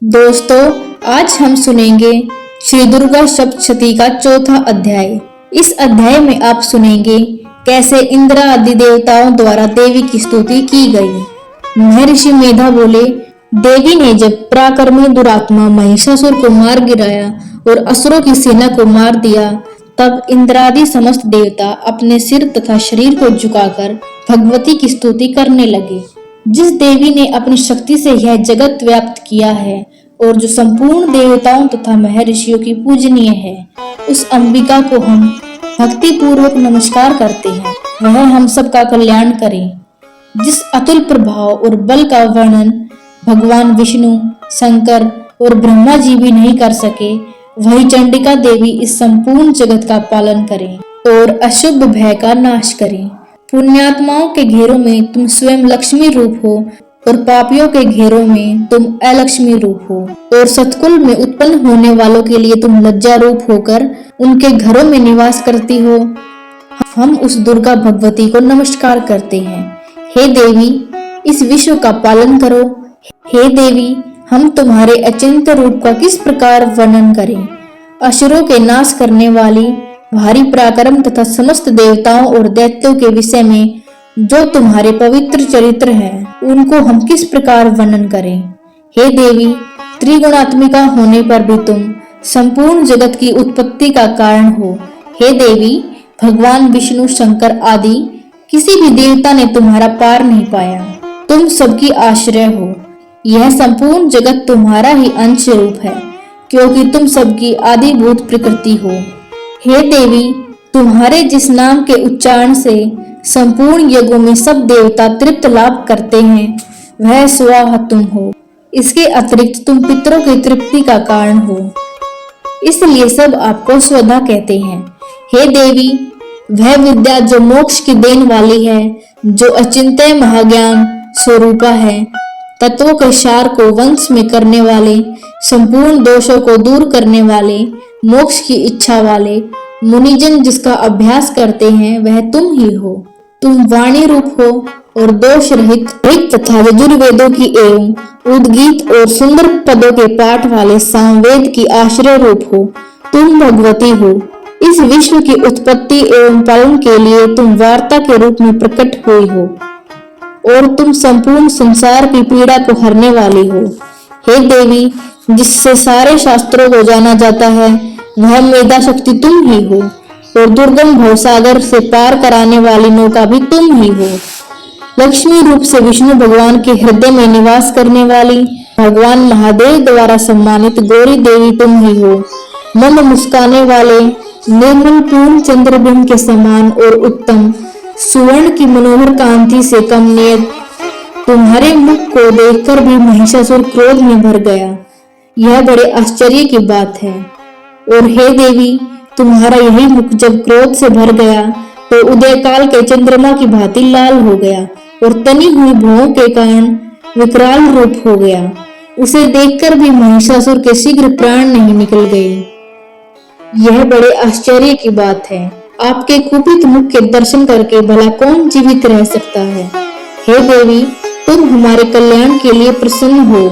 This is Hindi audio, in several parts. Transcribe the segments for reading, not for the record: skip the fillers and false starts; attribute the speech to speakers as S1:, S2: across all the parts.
S1: दोस्तों, आज हम सुनेंगे श्री दुर्गा सप्तशती का चौथा अध्याय। इस अध्याय में आप सुनेंगे कैसे इंद्र आदि देवताओं द्वारा देवी की स्तुति की गई। महर्षि मेधा बोले, देवी ने जब पराक्रमी दुरात्मा महिषासुर को मार गिराया और असुरों की सेना को मार दिया, तब इंद्रादि समस्त देवता अपने सिर तथा शरीर को झुकाकर भगवती की स्तुति करने लगे। जिस देवी ने अपनी शक्ति से यह जगत व्याप्त किया है और जो संपूर्ण देवताओं तथा महर्षियों की पूजनीय है, उस अंबिका को हम भक्ति पूर्वक नमस्कार करते हैं। वह हम सबका कल्याण करे। जिस अतुल प्रभाव और बल का वर्णन भगवान विष्णु, शंकर और ब्रह्मा जी भी नहीं कर सके, वही चंडिका देवी इस संपूर्ण जगत का पालन करें और अशुभ भय का नाश करें। पुण्यात्माओं के घेरों में तुम स्वयं लक्ष्मी रूप हो और पापियों के घेरों में तुम अलक्ष्मी रूप हो, और सतकुल में उत्पन्न होने वालों के लिए तुम लज्जा रूप होकर उनके घरों में निवास करती हो। हम उस दुर्गा भगवती को नमस्कार करते हैं। हे देवी, इस विश्व का पालन करो। हे देवी, हम तुम्हारे अचिंत्य रूप का किस प्रकार वर्णन करें। असुरों के नाश करने वाली, भारी पराक्रम तथा समस्त देवताओं और दैत्यों के विषय में जो तुम्हारे पवित्र चरित्र हैं, उनको हम किस प्रकार वर्णन करें। हे देवी, त्रिगुणात्मिका होने पर भी तुम संपूर्ण जगत की उत्पत्ति का कारण हो। हे देवी, भगवान विष्णु, शंकर आदि किसी भी देवता ने तुम्हारा पार नहीं पाया। तुम सबकी आश्रय हो। यह संपूर्ण जगत तुम्हारा ही अंश रूप है, क्योंकि तुम सबकी आदिभूत प्रकृति हो। हे देवी, तुम्हारे जिस नाम के उच्चारण से संपूर्ण यज्ञों में सब देवता तृप्त लाभ करते हैं, वह स्वाहा तुम हो। इसके अतिरिक्त तुम पितरों की तृप्ति का कारण हो, इसलिए सब आपको स्वधा कहते हैं। हे देवी, वह विद्या जो मोक्ष की देन वाली है, जो अचिंत्य महाज्ञान स्वरूपा है, तत्वों के सार को वंश में करने वाले, संपूर्ण दोषों को दूर करने वाले, मोक्ष की इच्छा वाले मुनिजन जिसका अभ्यास करते हैं, वह तुम ही हो। तुम वाणी रूप हो और दोष रहित तथा यजुर्वेदों की एवं उद्गीत और सुंदर पदों के पाठ वाले सामवेद की आश्रय रूप हो। तुम भगवती हो। इस विश्व की उत्पत्ति एवं पालन के लिए तुम वार्ता के रूप में प्रकट हुई हो और तुम संपूर्ण संसार की पीड़ा को हरने वाली हो। हे देवी, जिससे सारे शास्त्रों को जाना जाता है, वह मेधा शक्ति तुम ही हो, और दुर्गम भवसागर से पार कराने वाली नौका भी तुम ही हो। लक्ष्मी रूप से विष्णु भगवान के हृदय में निवास करने वाली, भगवान महादेव द्वारा सम्मानित गौरी देवी तुम ही हो। मन मुस्काने वाले, निर्मल पूर्ण चंद्रबिंब के समान और उत्तम सुवर्ण की मनोहर कांति से कमनीय तुम्हारे मुख को देखकर भी महिषासुर क्रोध में भर गया। यह बड़े आश्चर्य की बात है। और हे देवी, तुम्हारा यही मुख जब क्रोध से भर गया तो उदय काल के चंद्रमा की भांति लाल हो गया और तनी हुई भुवों के कारण विकराल रूप हो गया। उसे देखकर भी महिषासुर के शीघ्र प्राण नहीं निकल गए। यह बड़े आश्चर्य की बात है। आपके कुपित मुख के दर्शन करके भला कौन जीवित रह सकता है। हे देवी, तुम हमारे कल्याण के लिए प्रसन्न हो।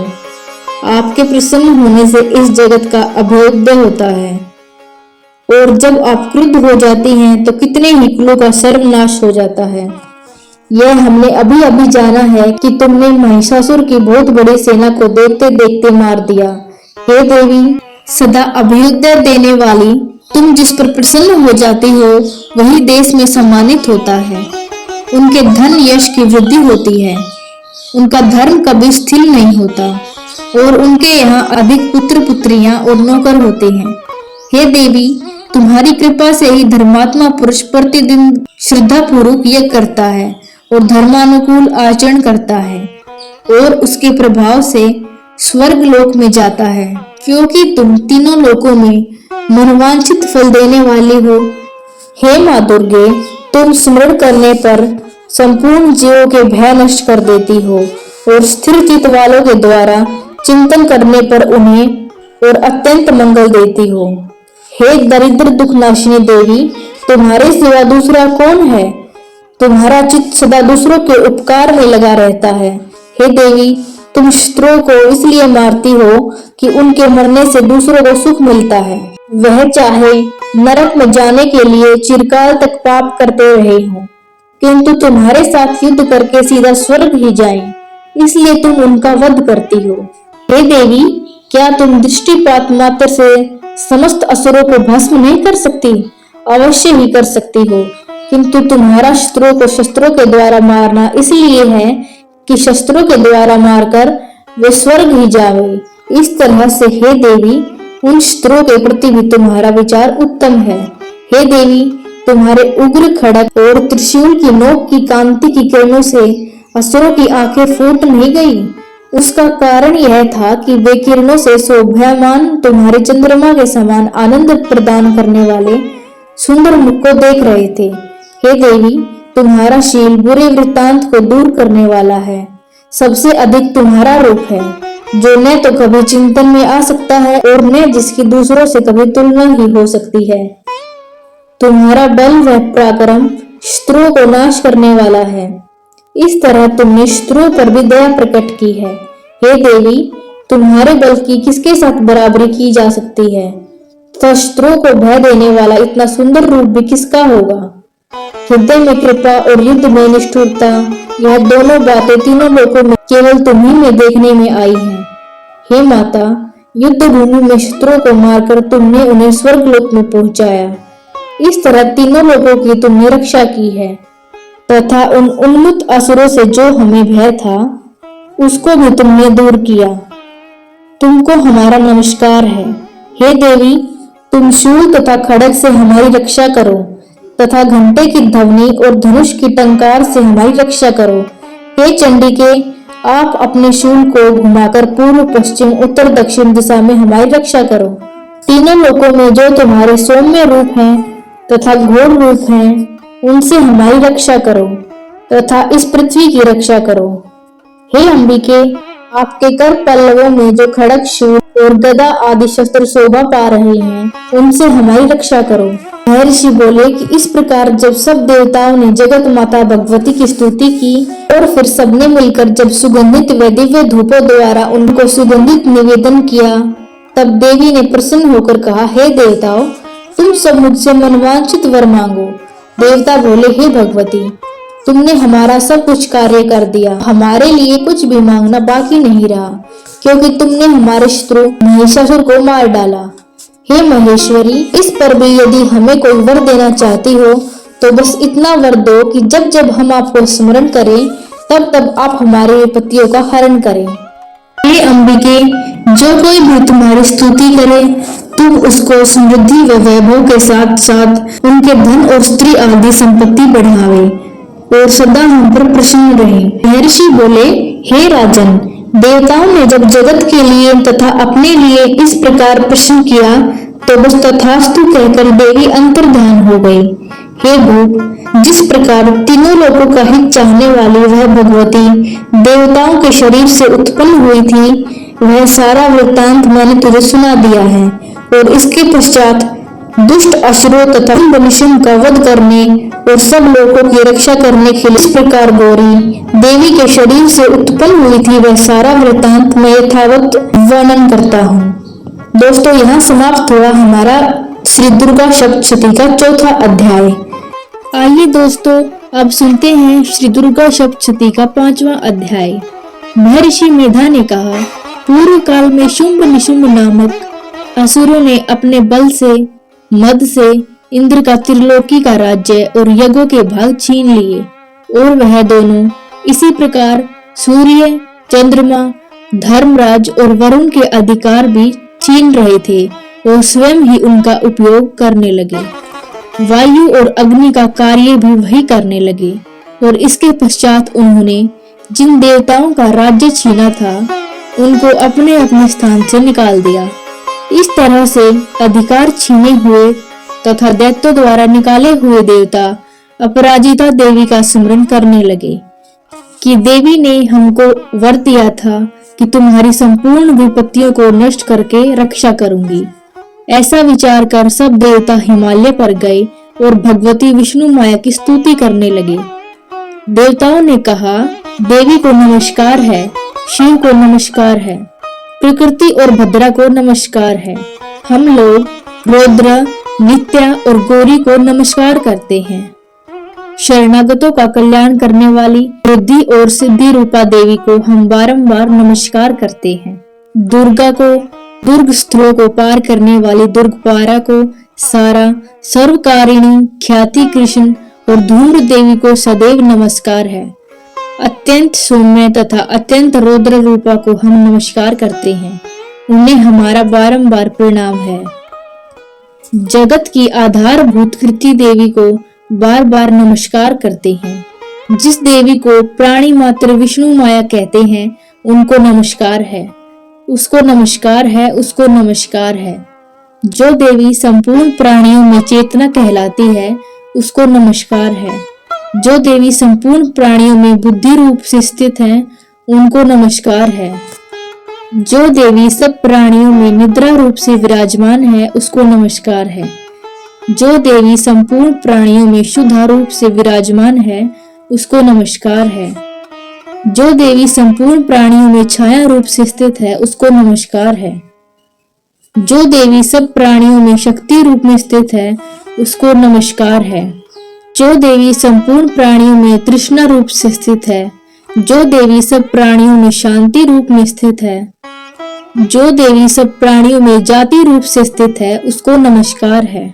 S1: आपके प्रसन्न होने से इस जगत का अभ्युदय होता है, और जब आप क्रुद्ध हो जाती हैं तो कितने ही कुलों का सर्वनाश हो जाता है। यह हमने अभी अभी जाना है कि तुमने महिषासुर की बहुत बड़ी सेना को देखते देखते मार दिया। हे देवी, सदा अभ्युदय देने वाली, तुम जिस पर प्रसन्न हो जाती हो, वही देश में सम्मानित होता है। उनके धन यश की वृद्धि होती है, उनका धर्म कभी स्थिर नहीं होता, और उनके यहाँ अधिक पुत्र पुत्रियां और नौकर होते हैं। हे देवी, तुम्हारी कृपा से ही धर्मात्मा पुरुष प्रतिदिन श्रद्धा पूर्वक यज्ञ करता है और धर्मानुकूल आचरण करता है, और उसके प्रभाव से स्वर्ग लोक में जाता है, क्योंकि तुम तीनों लोकों में मनोवांछित फल देने वाली हो। हे माँ दुर्गे, तुम स्मरण करने पर संपूर्ण जीवों के भय नष्ट कर देती हो, और स्थिर चित्त वालों के द्वारा चिंतन करने पर उन्हें और अत्यंत मंगल देती हो। हे दरिद्र दुख नाशिनी देवी, तुम्हारे सिवा दूसरा कौन है। तुम्हारा चित्त सदा दूसरों के उपकार में लगा रहता है। हे देवी, तुम शत्रुओं को इसलिए मारती हो कि उनके मरने से दूसरों को सुख मिलता है। वह चाहे नरक में जाने के लिए चिरकाल तक पाप करते रहे हो, किंतु तुम्हारे साथ युद्ध करके सीधा स्वर्ग ही जाएं, इसलिए तुम उनका वध करती हो। हे देवी, क्या तुम दृष्टिपात मात्र से समस्त असुरों को भस्म नहीं कर सकती? अवश्य ही कर सकती हो, किंतु तुम्हारा शत्रुओं को शस्त्रों के द्वारा मारना इसलिए है कि शस्त्रों के द्वारा मारकर वे स्वर्ग ही जावे। इस तरह से हे देवी, उन शत्रुओं के प्रति भी तुम्हारा विचार उत्तम है। हे देवी, तुम्हारे उग्र खड़ग और त्रिशूल की नोक की कांति की किरणों से असुरों की आंखें फूट नहीं गई। उसका कारण यह था कि वे किरणों से शोभायमान तुम्हारे चंद्रमा के समान आनंद प्रदान करने वाले सुंदर मुख को देख रहे थे। हे देवी, तुम्हारा शील बुरे वृत्तांत को दूर करने वाला है। सबसे अधिक तुम्हारा रूप है, जो न तो कभी चिंतन में आ सकता है और न जिसकी दूसरों से कभी तुलना ही हो सकती है। तुम्हारा बल व पराक्रम शत्रुओं को नाश करने वाला है। इस तरह तुमने शत्रुओं पर भी दया प्रकट की है। हे देवी, तुम्हारे बल की किसके साथ बराबरी की जा सकती है? तो शत्रुओं को भय देने वाला इतना सुंदर रूप भी किसका होगा? हृदय में कृपा और युद्ध में निष्ठुरता, यह दोनों बातें तीनों लोकों में केवल तुम्ही में देखने में आई हैं। हे माता, युद्ध भूमि में शत्रुओं को मारकर तुमने उन्हें स्वर्गलोक में पहुंचाया। इस तरह तीनों लोगों की तुमने रक्षा की है, तथा उन उन्मत्त असुरों से जो हमें भय था उसको भी तुमने दूर किया। तुमको हमारा नमस्कार है। हे देवी, तुम शूल तथा खड़ग से हमारी रक्षा करो तथा घंटे की ध्वनि और धनुष की टंकार से हमारी रक्षा करो। हे चंडिके, आप अपने शूल को घुमाकर पूर्व पश्चिम उत्तर दक्षिण दिशा में हमारी रक्षा करो। तीनों लोकों में जो तुम्हारे सौम्य रूप हैं तथा घोर रूप हैं, उनसे हमारी रक्षा करो तथा इस पृथ्वी की रक्षा करो। हे अंबिके, आपके कर पल्लवों में जो खड़ग, शूल और गदा आदि शस्त्र शोभा पा रहे हैं, उनसे हमारी रक्षा करो। महर्षि बोले कि इस प्रकार जब सब देवताओं ने जगत माता भगवती की स्तुति की और फिर सबने मिलकर जब सुगंधित व दिव्य धूपों द्वारा उनको सुगंधित निवेदन किया, तब देवी ने प्रसन्न होकर कहा, हे देवताओं, तुम सब मुझसे मनवांछित वर मांगो। देवता बोले, हे भगवती, तुमने हमारा सब कुछ कार्य कर दिया, हमारे लिए कुछ भी मांगना बाकी नहीं रहा, क्योंकि तुमने हमारे शत्रु महिषासुर को मार डाला। हे महेश्वरी, इस पर भी यदि हमें कोई वर देना चाहती हो तो बस इतना वर दो कि जब जब हम आपको स्मरण करें तब तब आप हमारे विपत्तियों का हरण करें। हे अंबिके, जो कोई भी तुम्हारी स्तुति करे तुम उसको समृद्धि व वैभव के साथ साथ उनके धन और स्त्री आदि संपत्ति बढ़ावे और सदा हम पर प्रसन्न रहे। महर्षि बोले, हे राजन, देवताओं ने जब जगत के लिए तथा अपने लिए इस प्रकार प्रश्न किया तो बस तथास्तु कहकर देवी अंतर्धान हो गई। हे भूप, जिस प्रकार तीनों लोगों का हित चाहने वाली वह भगवती देवताओं के शरीर से उत्पन्न हुई थी, वह सारा वृत्तांत मैंने तुझे सुना दिया है। और इसके पश्चात दुष्ट असुरों तथा निशुंभ का वध करने और सब लोगों की रक्षा करने के लिए इस प्रकार गौरी देवी के शरीर से उत्पन्न हुई थी, वह सारा वृत्तांत मैं यथावत वर्णन करता हूँ। दोस्तों, यहाँ समाप्त हुआ हमारा श्री दुर्गा सप्तशती का चौथा अध्याय। आइए दोस्तों, अब सुनते हैं श्री दुर्गा सप्तशती का 5वां अध्याय। महर्षि मेधा ने कहा, पूर्व काल में शुंभ निशुंभ नामक असुरों ने अपने बल से मद से इंद्र का त्रिलोकी का राज्य और यज्ञों के भाग छीन लिए, और वह दोनों इसी प्रकार सूर्य, चंद्रमा, धर्मराज और वरुण के अधिकार भी छीन रहे थे और स्वयं ही उनका उपयोग करने लगे। वायु और अग्नि का कार्य भी वही करने लगे, और इसके पश्चात उन्होंने जिन देवताओं का राज्य छीना था उनको अपने अपने स्थान से निकाल दिया। इस तरह से अधिकार छीने हुए तथा दैत्यों द्वारा निकाले हुए देवता अपराजिता देवी का स्मरण करने लगे कि देवी ने हमको वर दिया था कि तुम्हारी संपूर्ण विपत्तियों को नष्ट करके रक्षा करूंगी। ऐसा विचार कर सब देवता हिमालय पर गए और भगवती विष्णु माया की स्तुति करने लगे। देवताओं ने कहा, देवी को नमस्कार है, शिव को नमस्कार है, प्रकृति और भद्रा को नमस्कार है। हम लोग रौद्र, नित्या और गौरी को नमस्कार करते हैं। शरणागतों का कल्याण करने वाली बुद्धि और सिद्धि रूपा देवी को हम बारंबार नमस्कार करते हैं। दुर्गा को, दुर्ग स्थलों को पार करने वाली दुर्गपारा को, सारा, सर्वकारिणी, ख्याति कृष्ण और धूम्र देवी को सदैव नमस्कार है। अत्यंत सौम्य तथा अत्यंत रौद्र रूपा को हम नमस्कार करते हैं। उन्हें हमारा बारंबार प्रणाम है। जगत की आधारभूत कृति देवी को बार बार नमस्कार करते हैं। जिस देवी को प्राणी मात्र विष्णु माया कहते हैं, उनको नमस्कार है, उसको नमस्कार है, उसको नमस्कार है। जो देवी संपूर्ण प्राणियों में चेतना कहलाती है, उसको नमस्कार है। जो देवी संपूर्ण प्राणियों में बुद्धि रूप से स्थित है, उनको नमस्कार है। जो देवी सब प्राणियों में निद्रा रूप से विराजमान है, उसको नमस्कार है। जो देवी संपूर्ण प्राणियों में शुद्ध रूप से विराजमान है, उसको नमस्कार है। जो देवी संपूर्ण प्राणियों में छाया रूप से स्थित है, उसको नमस्कार है। जो देवी सब प्राणियों में शक्ति रूप में स्थित है, उसको नमस्कार है। जो देवी संपूर्ण प्राणियों में तृष्णा रूप से स्थित है, जो देवी सब प्राणियों में शांति रूप में स्थित है, जो देवी सब प्राणियों में जाति रूप से स्थित है, उसको नमस्कार है।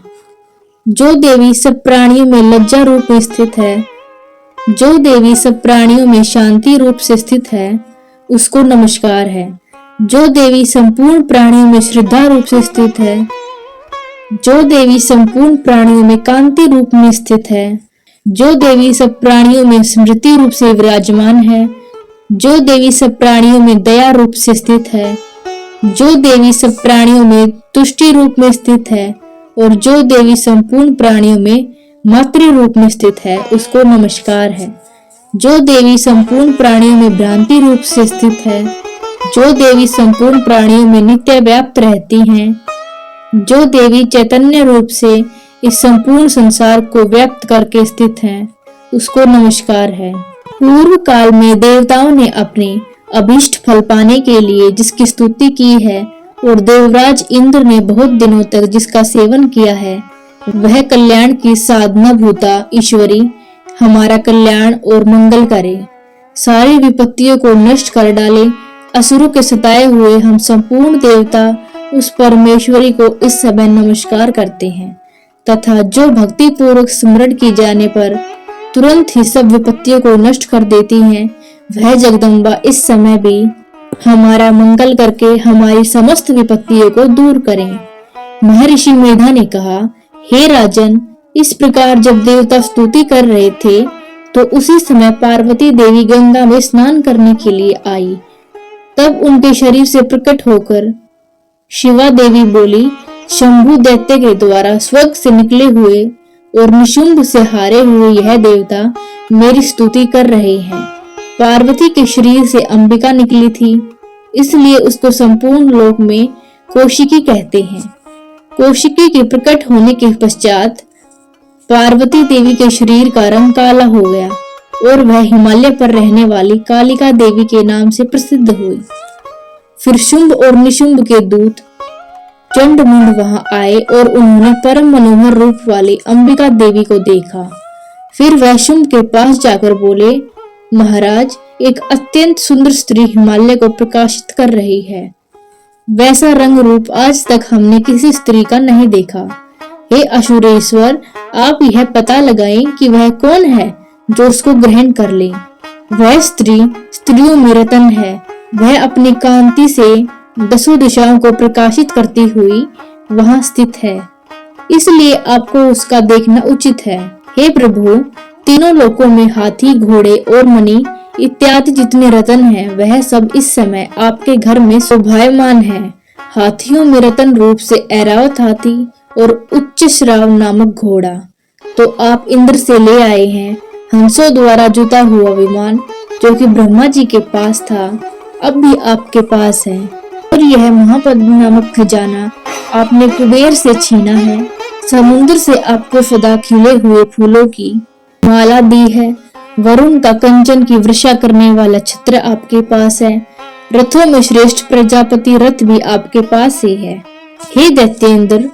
S1: जो देवी सब प्राणियों में लज्जा रूप में स्थित है, जो देवी सब प्राणियों में शांति रूप से स्थित है, उसको नमस्कार है। जो देवी संपूर्ण प्राणियों में श्रद्धा रूप से स्थित है, जो देवी संपूर्ण प्राणियों में कांति रूप में स्थित है, जो देवी सब प्राणियों में स्मृति रूप से विराजमान है, जो देवी सब प्राणियों में दया रूप से स्थित है, जो देवी सब प्राणियों में तुष्टि रूप में स्थित है और जो देवी संपूर्ण प्राणियों में मातृ रूप में स्थित है, उसको नमस्कार है। जो देवी संपूर्ण प्राणियों में भ्रांति रूप से स्थित है, जो देवी संपूर्ण प्राणियों में नित्य व्याप्त रहती हैं, जो देवी चैतन्य रूप से इस संपूर्ण संसार को व्याप्त करके स्थित हैं, उसको नमस्कार है। पूर्व काल में देवताओं ने अपने अभीष्ट फल पाने के लिए जिसकी स्तुति की है और देवराज इंद्र ने बहुत दिनों तक जिसका सेवन किया है, वह कल्याण की साधना भूता ईश्वरी हमारा कल्याण और मंगल करे, सारी विपत्तियों को नष्ट कर डाले। असुरों के सताए हुए हम संपूर्ण देवता उस परमेश्वरी को इस समय नमस्कार करते हैं तथा जो भक्ति पूर्वक स्मरण की जाने पर तुरंत ही सब विपत्तियों को नष्ट कर देती हैं, वह जगदम्बा इस समय भी हमारा मंगल करके हमारी समस्त विपत्तियों को दूर करें। महर्षि मेधा ने कहा, हे राजन, इस प्रकार जब देवता स्तुति कर रहे थे तो उसी समय पार्वती देवी गंगा में स्नान करने के लिए आई। तब उनके शरीर से प्रकट होकर शिवा देवी बोली, शंभु दैत्य के द्वारा स्वर्ग से निकले हुए और निशुंभ से हारे हुए यह देवता मेरी स्तुति कर रहे हैं। पार्वती के शरीर से अंबिका निकली थी, इसलिए उसको संपूर्ण लोक में कौशिकी कहते हैं। कौशिकी के प्रकट होने के पश्चात पार्वती देवी के शरीर का रंग काला हो गया और वह हिमालय पर रहने वाली कालिका देवी के नाम से प्रसिद्ध हुई। फिर शुंभ और निशुंभ के दूत चंडमुंड वहां आए और उन्होंने परम मनोहर रूप वाली अंबिका देवी को देखा। फिर वह शुंभ के पास जाकर बोले, महाराज, एक अत्यंत सुंदर स्त्री हिमालय को प्रकाशित कर रही है। वैसा रंग रूप आज तक हमने किसी स्त्री का नहीं देखा। हे असुरेश्वर, आप यह पता लगाएं कि वह कौन है जो उसको ग्रहण कर ले। वह स्त्री स्त्रियों में रतन है। वह अपनी कांति से दसों दिशाओं को प्रकाशित करती हुई वहां स्थित है, इसलिए आपको उसका देखना उचित है। हे प्रभु, तीनों लोकों में हाथी, घोड़े और मणि इत्यादि जितने रतन हैं, वह सब इस समय आपके घर में शोभायमान है। हाथियों में रतन रूप से ऐरावत हाथी और उच्च श्राव नामक घोड़ा तो आप इंद्र से ले आए हैं। हंसों द्वारा जुता हुआ विमान जो कि ब्रह्मा जी के पास था, अब भी आपके पास है। और यह महापद्म नामक खजाना आपने कुबेर से छीना है। समुद्र से आपको सदा खिले हुए फूलों की माला दी है वरुण का कंचन की वर्षा करने वाला छत्र आपके पास है। रथों में श्रेष्ठ प्रजापति रथ भी आपके पास ही है। हे दैत्येंद्र,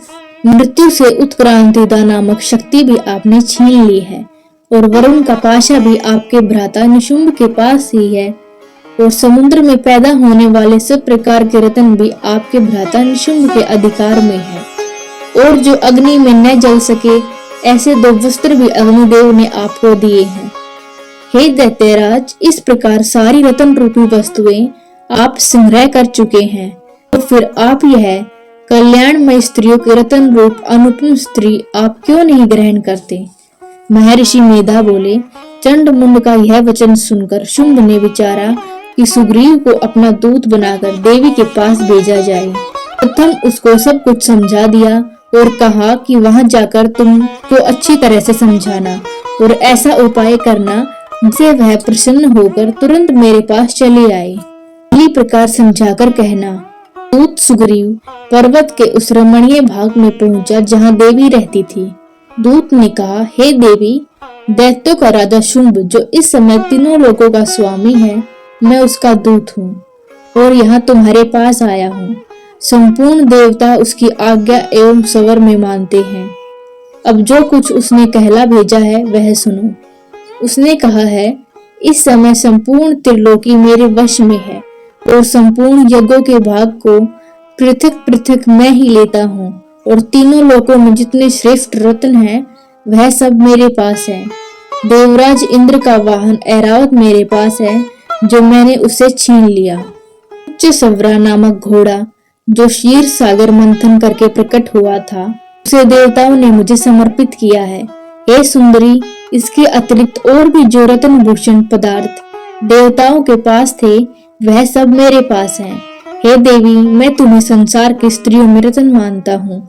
S1: मृत्यु से उत्क्रांतिदा नामक शक्ति भी आपने छीन ली है और वरुण का पाशा भी आपके भ्राता निशुंभ के पास ही है और समुद्र में पैदा होने वाले सब प्रकार के रत्न भी आपके भ्राता निशुंभ के अधिकार में है और जो अग्नि में न जल सके ऐसे 2 वस्त्र भी अग्निदेव ने आपको दिए हैं। हे दैत्यराज, इस प्रकार सारी रत्न रूपी वस्तुएं आप संग्रह कर चुके हैं, तो फिर आप यह कल्याणमय स्त्रियों के रत्न रूप अनुपम स्त्री आप क्यों नहीं ग्रहण करते? महर्षि मेधा बोले। चंड मुंड का यह वचन सुनकर शुंभ ने विचारा कि सुग्रीव को अपना दूत बनाकर देवी के पास भेजा जाए। प्रथम उसको सब कुछ समझा दिया और कहा कि वहां जाकर तुमको अच्छी तरह से समझाना और ऐसा उपाय करना जिससे वह प्रसन्न होकर तुरंत मेरे पास चली आए। इसी प्रकार समझाकर कहना। दूत सुग्रीव पर्वत के उस रमणीय भाग में पहुंचा जहां देवी रहती थी। दूत ने कहा, हे देवी, दैत्यों का राजा शुंभ जो इस समय तीनों लोगों का स्वामी है, मैं उसका दूत हूँ और यहाँ तुम्हारे पास आया हूँ। संपूर्ण देवता उसकी आज्ञा एवं सवर में मानते हैं। अब जो कुछ उसने कहला भेजा है वह सुनो। उसने कहा है, इस समय संपूर्ण त्रिलोकी मेरे वश में है और संपूर्ण यज्ञों के भाग को पृथक पृथक मैं ही लेता हूँ और तीनों लोकों में जितने श्रेष्ठ रत्न हैं वह सब मेरे पास है। देवराज इंद्र का वाहन ऐरावत मेरे पास है जो मैंने उसे छीन लिया। उच्च सवरा नामक घोड़ा जो क्षीर सागर मंथन करके प्रकट हुआ था उसे देवताओं ने मुझे समर्पित किया है। हे सुंदरी, इसके अतिरिक्त और भी जो रत्न भूषण पदार्थ देवताओं के पास थे वह सब मेरे पास हैं। हे देवी, मैं तुम्हें संसार की स्त्रियों में रत्न मानता हूँ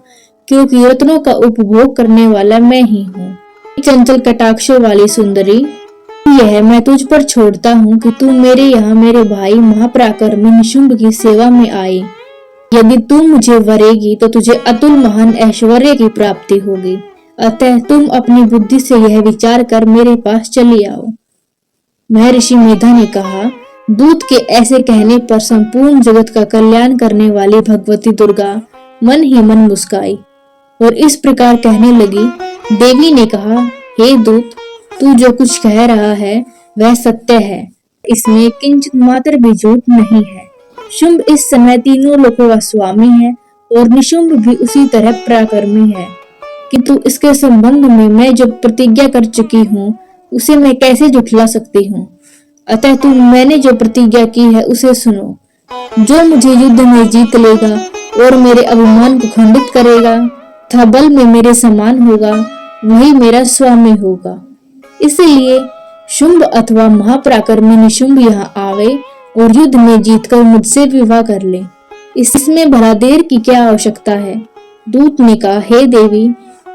S1: क्योंकि रत्नों का उपभोग करने वाला मैं ही हूँ। चंचल कटाक्षों वाली सुंदरी, यह मैं तुझ पर छोड़ता हूँ कि तू मेरे यहाँ मेरे भाई महापराक्रमी निशुंभ की सेवा में आए। यदि तू मुझे वरेगी तो तुझे अतुल महान ऐश्वर्य की प्राप्ति होगी। अतः तुम अपनी बुद्धि से यह विचार कर मेरे पास चली आओ। महर्षि मेधा ने कहा, दूत के ऐसे कहने पर संपूर्ण जगत का कल्याण करने वाली भगवती दुर्गा मन ही मन मुस्काई और इस प्रकार कहने लगी। देवी ने कहा, हे दूत, तू जो कुछ कह रहा है वह सत्य है, इसमें किंचित मात्र भी झूठ नहीं है। शुंभ इस समय तीनों लोकों का स्वामी है और निशुंभ भी उसी तरह पराक्रमी है, किंतु इसके संबंध में मैं जो प्रतिज्ञा कर चुकी हूँ उसे मैं कैसे झुठला सकती हूँ। अतः तुम मैंने जो प्रतिज्ञा की है उसे सुनो। जो मुझे युद्ध में जीत लेगा और मेरे अभिमान को खंडित करेगा तथा बल में मेरे समान होगा वही मेरा स्वामी होगा। इसलिए शुंभ अथवा महापराक्रमी निशुंभ यहाँ आवे और युद्ध में जीतकर मुझसे विवाह कर ले। इसमें भला देर की क्या आवश्यकता है। दूत ने कहा, हे देवी,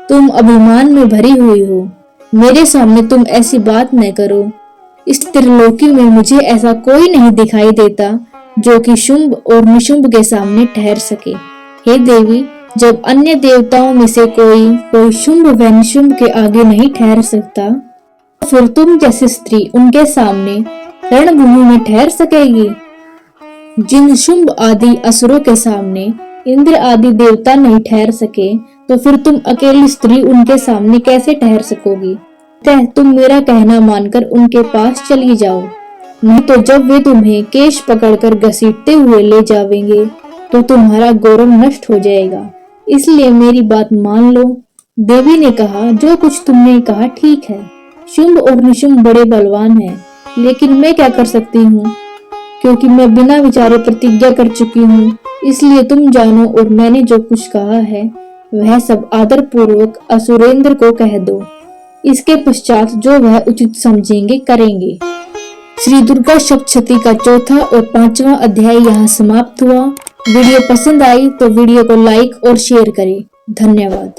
S1: तुम अभिमान में भरी हुई हो, मेरे सामने तुम ऐसी बात न करो। इस त्रिलोकी में मुझे ऐसा कोई नहीं दिखाई देता जो कि शुंभ और निशुंभ के सामने ठहर सके। हे देवी, जब अन्य देवताओं में से कोई शुंभ व निशुंभ के आगे नहीं ठहर सकता, फिर तुम जैसी स्त्री उनके सामने रणभूमि में ठहर सकेगी। जिन शुंभ आदि असुरों के सामने इंद्र आदि देवता नहीं ठहर सके, तो फिर तुम अकेली स्त्री उनके सामने कैसे ठहर सकोगी। तुम मेरा कहना मानकर उनके पास चली जाओ, नहीं तो जब वे तुम्हें केश पकड़कर घसीटते हुए ले जावेंगे तो तुम्हारा गौरव नष्ट हो जाएगा। इसलिए मेरी बात मान लो। देवी ने कहा, जो कुछ तुमने कहा ठीक है। शुंभ और निशुंभ बड़े बलवान हैं, लेकिन मैं क्या कर सकती हूँ, क्योंकि मैं बिना विचारे प्रतिज्ञा कर चुकी हूँ। इसलिए तुम जानो और मैंने जो कुछ कहा है वह सब आदर पूर्वक असुरेंद्र को कह दो। इसके पश्चात जो वह उचित समझेंगे करेंगे। श्री दुर्गा सप्तशती का चौथा और 5वां अध्याय यहाँ समाप्त हुआ। वीडियो पसंद आई तो वीडियो को लाइक और शेयर करें। धन्यवाद।